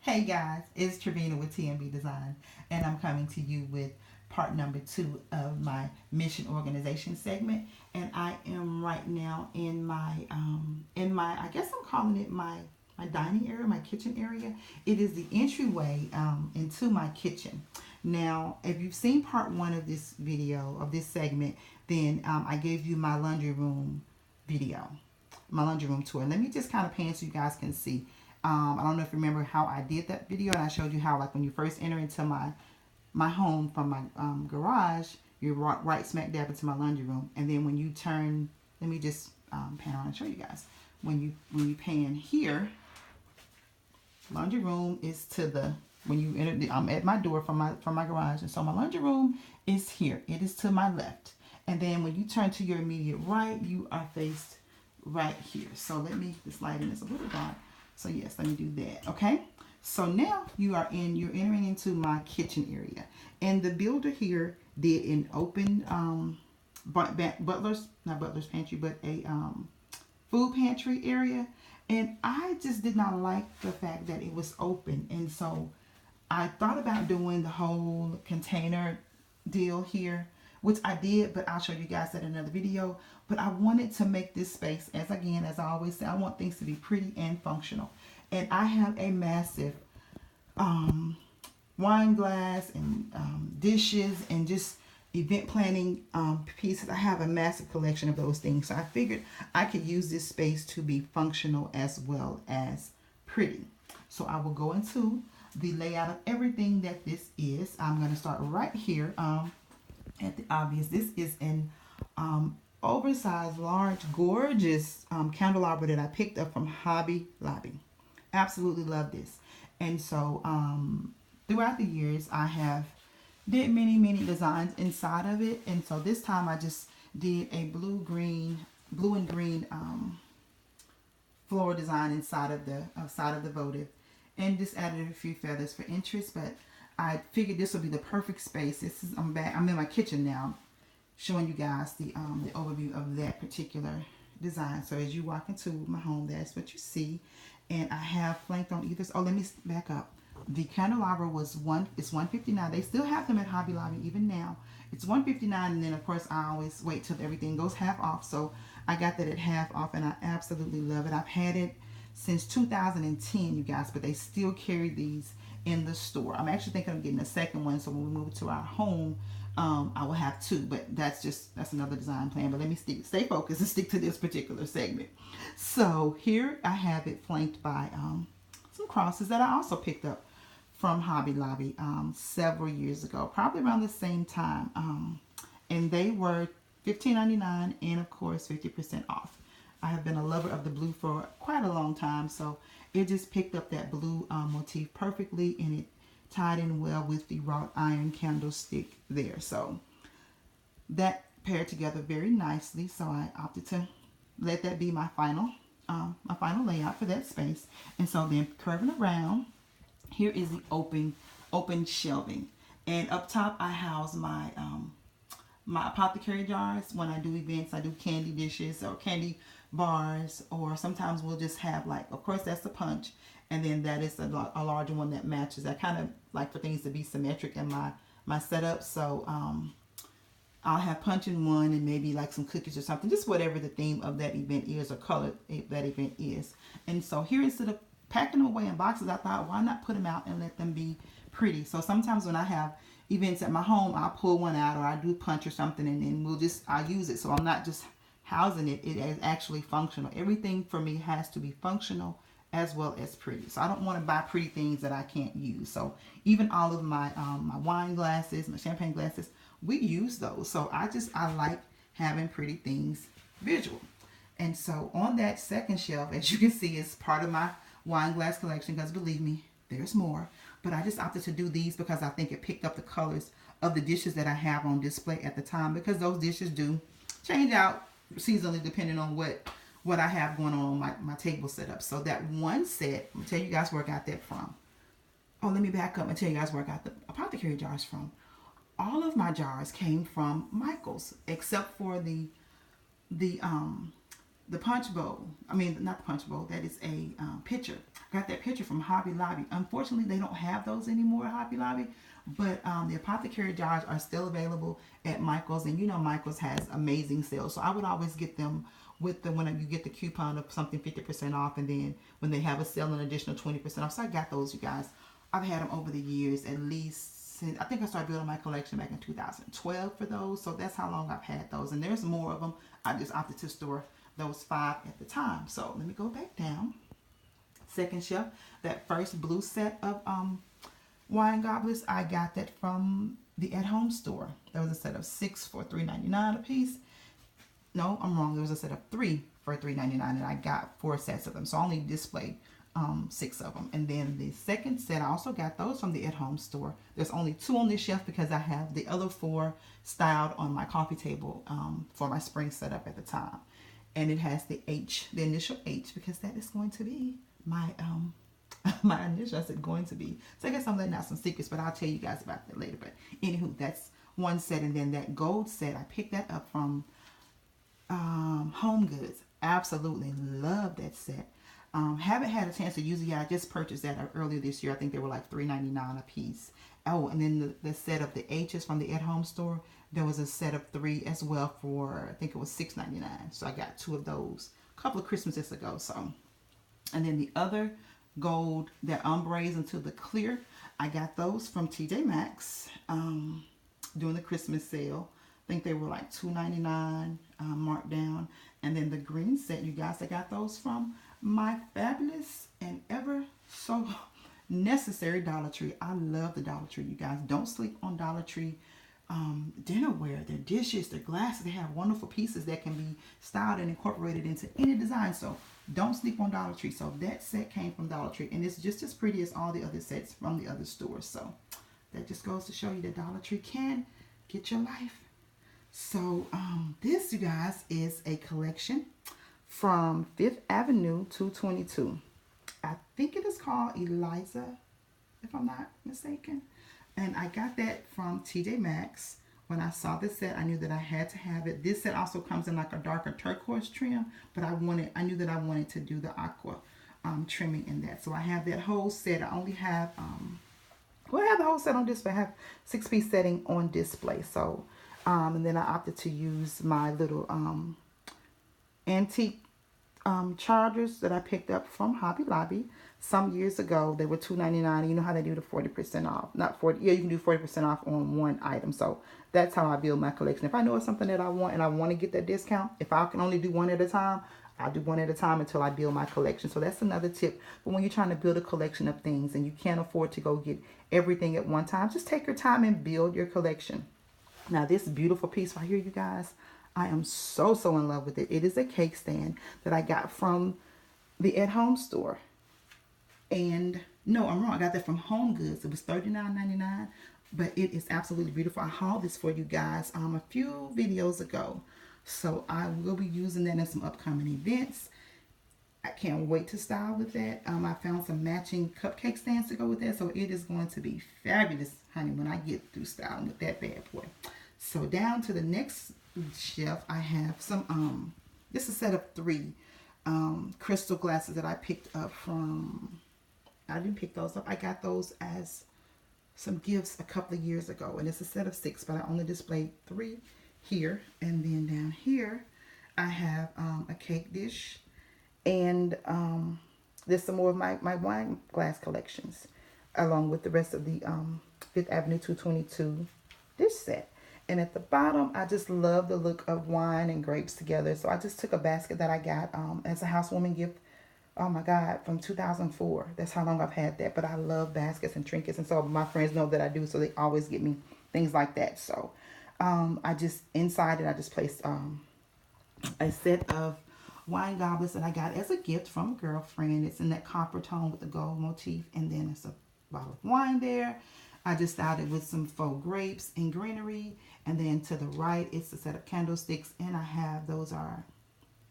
Hey guys, it's Trevina with TMB Design, and I'm coming to you with part number 2 of my mission organization segment. And I am right now in my I guess I'm calling it my dining area, my kitchen area. It is the entryway into my kitchen. Now, if you've seen part 1 of this video of this segment, then I gave you my laundry room video, my laundry room tour. Let me just kind of pan so you guys can see. I don't know if you remember how I did that video, and I showed you how, like, when you first enter into my home from my garage, you walk right smack dab into my laundry room, and then when you turn, let me just pan around and show you guys. When you pan here, laundry room is to the when you enter. I'm at my door from my garage, and so my laundry room is here. It is to my left, and then when you turn to your immediate right, you are faced right here. So let me. This lighting is a little dark. So yes, let me do that. Okay. So now you're entering into my kitchen area, and the builder here did an open butler's not butler's pantry, but a food pantry area, and I just did not like the fact that it was open, and so I thought about doing the whole container deal here, which I did, but I'll show you guys that in another video. But I wanted to make this space, as I always say, I want things to be pretty and functional. And I have a massive wine glass and dishes and just event planning pieces. I have a massive collection of those things. So I figured I could use this space to be functional as well as pretty. So I will go into the layout of everything that this is. I'm going to start right here at the obvious. This is an oversized, large, gorgeous candelabra that I picked up from Hobby Lobby. Absolutely love this. And so throughout the years, I have did many designs inside of it. And so this time I just did a blue and green floral design inside of the votive, and just added a few feathers for interest. But I figured this would be the perfect space. I'm in my kitchen now, showing you guys the overview of that particular design. So as you walk into my home, that's what you see. And I have flanked on either. Oh, let me back up. The candelabra it's $159. They still have them at Hobby Lobby even now. It's $159, and then of course I always wait till everything goes half off. So I got that at half off, and I absolutely love it. I've had it since 2010, you guys, but they still carry these in the store. I'm actually thinking of getting a second one, so when we move to our home, I will have two, but that's another design plan. But let me stay focused and stick to this particular segment. So here I have it flanked by some crosses that I also picked up from Hobby Lobby several years ago, probably around the same time, and they were $15.99 and of course 50% off. I have been a lover of the blue for quite a long time, so it just picked up that blue motif perfectly, and it tied in well with the wrought iron candlestick there. So that paired together very nicely. So I opted to let that be my final layout for that space. And so then curving around, here is the open shelving, and up top I house my apothecary jars. When I do events, I do candy dishes or candy bars, or sometimes we'll just have, like, of course that's the punch, and then that is a larger one that matches. I kind of like for things to be symmetric in my setup. So I'll have punch in one and maybe like some cookies or something, just whatever the theme of that event is or color that event is. And so here, instead of packing them away in boxes, I thought, why not put them out and let them be pretty? So sometimes when I have events at my home, I'll pull one out, or I do punch or something, and then I'll use it. So I'm not just housing it, it is actually functional. Everything for me has to be functional as well as pretty. So I don't want to buy pretty things that I can't use. So even all of my wine glasses, my champagne glasses, we use those. So I like having pretty things visual. And so on that second shelf, as you can see, is part of my wine glass collection, because believe me, there's more. But I just opted to do these because I think it picked up the colors of the dishes that I have on display at the time, because those dishes do change out seasonally depending on what I have going on my table setup. So that one set, I'm going to tell you guys where I got that from. Oh, let me back up and tell you guys where I got the apothecary jars from. All of my jars came from Michael's, except for the punch bowl. I mean, not the punch bowl. That is a pitcher. got that picture from Hobby Lobby. Unfortunately, they don't have those anymore at Hobby Lobby, but the apothecary jars are still available at Michael's, and you know Michael's has amazing sales, so I would always get them with the when you get the coupon of something 50% off, and then when they have a sale an additional 20% off. So I got those, you guys. I've had them over the years, at least since I think I started building my collection back in 2012 for those. So that's how long I've had those, and there's more of them. I just opted to store those 5 at the time. So let me go back down. Second shelf, that first blue set of wine goblets, I got that from the At Home store. There was a set of 6 for $3.99 a piece. No, I'm wrong. There was a set of 3 for $3.99, and I got 4 sets of them. So I only displayed 6 of them. And then the second set, I also got those from the At Home store. There's only 2 on this shelf because I have the other 4 styled on my coffee table for my spring setup at the time. And it has the H, the initial H, because that is going to be my my initial. I said going to be. So I guess I'm letting out some secrets, but I'll tell you guys about that later. But anywho, that's one set. And then that gold set, I picked that up from Home Goods. Absolutely love that set. Haven't had a chance to use it yet. I just purchased that earlier this year. I think they were like $3.99 a piece. Oh, and then the set of the H's from the At Home store, there was a set of 3 as well for, I think it was $6.99. So I got 2 of those a couple of Christmases ago. So, and then the other gold, that ombrays into the clear, I got those from TJ Maxx during the Christmas sale. I think they were like $2.99 marked down. And then the green set, you guys, I got those from my fabulous and ever so necessary Dollar Tree. I love the Dollar Tree, you guys. Don't sleep on Dollar Tree dinnerware, their dishes, their glasses. They have wonderful pieces that can be styled and incorporated into any design. So don't sleep on Dollar Tree. So that set came from Dollar Tree, and it's just as pretty as all the other sets from the other stores. So that just goes to show you that Dollar Tree can get your life. So this, you guys, is a collection from 5th Avenue 222. I think it is called Eliza, if I'm not mistaken. And I got that from TJ Maxx. When I saw this set, I knew that I had to have it. This set also comes in like a darker turquoise trim, but I knew that I wanted to do the aqua trimming in that. So I have that whole set. I only have, I have the whole set on display. I have 6-piece setting on display. So, and then I opted to use my little antique chargers that I picked up from Hobby Lobby some years ago. They were $2.99. You know how they do the 40% off. Not 40. Yeah, you can do 40% off on one item. So that's how I build my collection. If I know it's something that I want and I want to get that discount, if I can only do one at a time, I'll do one at a time until I build my collection. So that's another tip. But when you're trying to build a collection of things and you can't afford to go get everything at one time, just take your time and build your collection. Now this beautiful piece right here, you guys, I am so in love with it. It is a cake stand that I got from the At Home store. And no, I'm wrong. I got that from Home Goods. It was $39.99, but it is absolutely beautiful. I hauled this for you guys a few videos ago. So I will be using that in some upcoming events. I can't wait to style with that. I found some matching cupcake stands to go with that. So it is going to be fabulous, honey, when I get through styling with that bad boy. So down to the next shelf, I have some, this is a set of 3 crystal glasses that I picked up from, I didn't pick those up. I got those as some gifts a couple of years ago. And it's a set of 6, but I only displayed 3 here. And then down here, I have a cake dish. And there's some more of my wine glass collections, along with the rest of the 5th Avenue 222 dish set. And at the bottom, I just love the look of wine and grapes together. So I just took a basket that I got as a housewarming gift. Oh my God, from 2004. That's how long I've had that. But I love baskets and trinkets. And so my friends know that I do. So they always get me things like that. So I just, inside it, I just placed a set of wine goblets that I got as a gift from a girlfriend. It's in that copper tone with the gold motif. And then it's a bottle of wine there. I just styled it with some faux grapes and greenery. And then to the right, it's a set of candlesticks. And I have, those are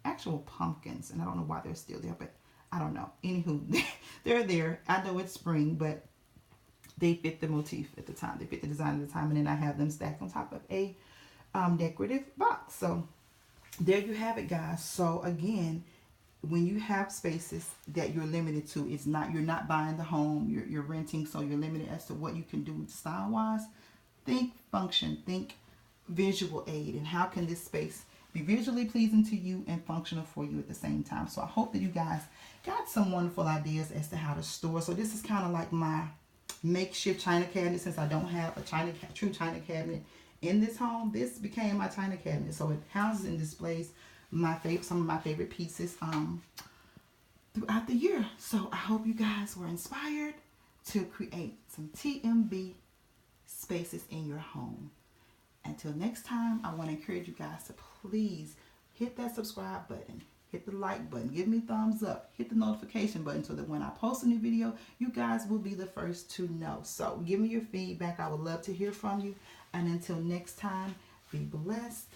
actual pumpkins. And I don't know why they're still there, but I don't know. Anywho, they're there. I know it's spring, but they fit the motif at the time. They fit the design at the time. And then I have them stacked on top of a decorative box. So there you have it, guys. So again, when you have spaces that you're limited to, it's not, you're not buying the home, you're renting, so you're limited as to what you can do style wise. Think function, think visual aid, and how can this space be visually pleasing to you and functional for you at the same time. So I hope that you guys got some wonderful ideas as to how to store. So this is kind of like my makeshift china cabinet, since I don't have a true china cabinet in this home. This became my china cabinet, so it houses and displays some of my favorite pieces throughout the year. So I hope you guys were inspired to create some TMB spaces in your home. Until next time, I want to encourage you guys to please hit that subscribe button, hit the like button, give me a thumbs up, hit the notification button so that when I post a new video, you guys will be the first to know. So give me your feedback. I would love to hear from you. And until next time, be blessed.